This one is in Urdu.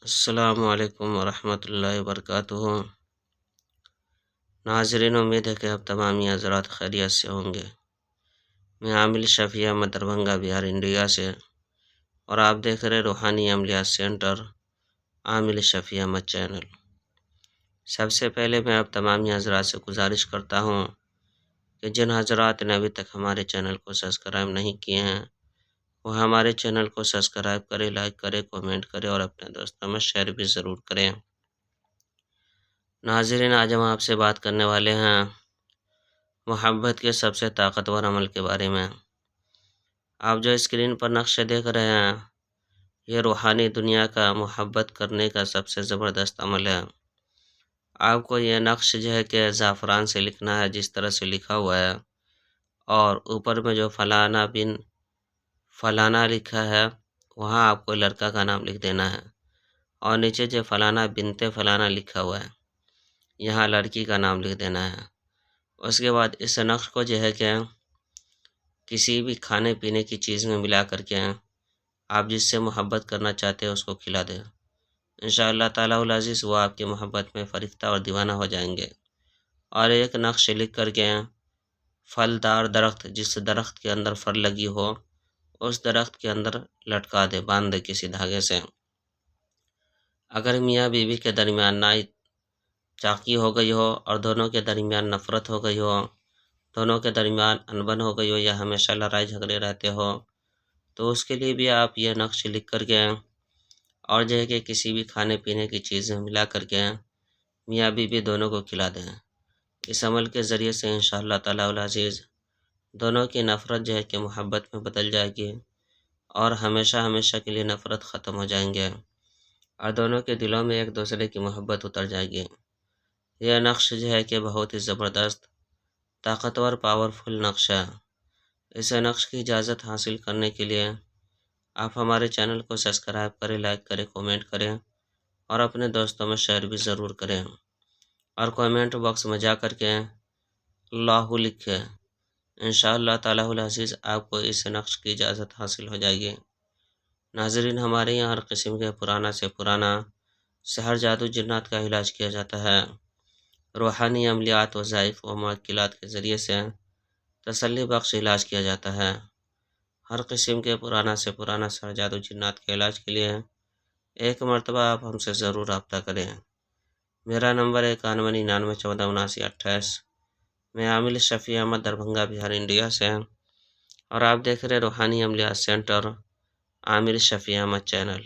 السلام علیکم ورحمۃ اللہ وبرکاتہ۔ ناظرین، امید ہے کہ اب تمام حضرات خیریت سے ہوں گے۔ میں عامل شفیع احمد دربھنگہ بہار انڈیا سے، اور آپ دیکھ رہے روحانی عملیات سینٹر عامل شفیع احمد چینل۔ سب سے پہلے میں اب تمام حضرات سے گزارش کرتا ہوں کہ جن حضرات نے ابھی تک ہمارے چینل کو سبسکرائب نہیں کیے ہیں وہ ہمارے چینل کو سبسکرائب کرے، لائک کرے، کومنٹ کرے اور اپنے دوستوں میں شیئر بھی ضرور کریں۔ ناظرین، آج ہم آپ سے بات کرنے والے ہیں محبت کے سب سے طاقتور عمل کے بارے میں۔ آپ جو اسکرین پر نقشے دیکھ رہے ہیں یہ روحانی دنیا کا محبت کرنے کا سب سے زبردست عمل ہے۔ آپ کو یہ نقش جو ہے کہ زعفران سے لکھنا ہے، جس طرح سے لکھا ہوا ہے، اور اوپر میں جو فلانا بن فلانا لکھا ہے وہاں آپ کو لڑکا کا نام لکھ دینا ہے، اور نیچے جو فلانا بنتے فلانا لکھا ہوا ہے یہاں لڑکی کا نام لکھ دینا ہے۔ اس کے بعد اس نقش کو جو ہے کہ کسی بھی کھانے پینے کی چیز میں ملا کر کے آپ جس سے محبت کرنا چاہتے ہیں اس کو کھلا دیں۔ انشاءاللہ تعالی العزیز وہ آپ کی محبت میں فرشتہ اور دیوانہ ہو جائیں گے۔ اور ایک نقش لکھ کر کے پھلدار درخت، جس درخت کے اندر پھل لگی ہو اس درخت کے اندر لٹکا دے، باندھ دے کسی دھاگے سے۔ اگر میاں بیوی کے درمیان نا چاقی ہو گئی ہو اور دونوں کے درمیان نفرت ہو گئی ہو، دونوں کے درمیان انبن ہو گئی ہو، یا ہمیشہ لڑائی جھگڑے رہتے ہو، تو اس کے لیے بھی آپ یہ نقش لکھ کر کے اور جو ہے کہ کسی بھی کھانے پینے کی چیز میں ملا کر کے میاں بیوی دونوں کو کھلا دیں۔ اس عمل کے ذریعے سے انشاءاللہ تعالی العزیز دونوں کی نفرت جو ہے کہ محبت میں بدل جائے گی، اور ہمیشہ ہمیشہ کے لیے نفرت ختم ہو جائیں گے، اور دونوں کے دلوں میں ایک دوسرے کی محبت اتر جائے گی۔ یہ نقش جو ہے کہ بہت ہی زبردست، طاقتور، پاورفل نقش ہے۔ اس نقش کی اجازت حاصل کرنے کے لیے آپ ہمارے چینل کو سبسکرائب کریں، لائک کریں، کومنٹ کریں اور اپنے دوستوں میں شیئر بھی ضرور کریں، اور کومنٹ باکس میں جا کر کے اللہ لکھیں۔ انشاءاللہ تعالی العزیز آپ کو اس نقش کی اجازت حاصل ہو جائے گی۔ ناظرین، ہمارے یہاں ہر قسم کے پرانا سے پرانا سحر، جادو، جنات کا علاج کیا جاتا ہے۔ روحانی عملیات، وظائف و موکلات کے ذریعے سے تسلی بخش علاج کیا جاتا ہے۔ ہر قسم کے پرانا سے پرانا سحر، جادو، جنات کے علاج کے لیے ایک مرتبہ آپ ہم سے ضرور رابطہ کریں۔ میرا نمبر 9199147928۔ میں عامل شفیع احمد دربھنگہ بہار انڈیا سے، اور آپ دیکھ رہے روحانی عملیات سینٹر عامل شفیع احمد چینل۔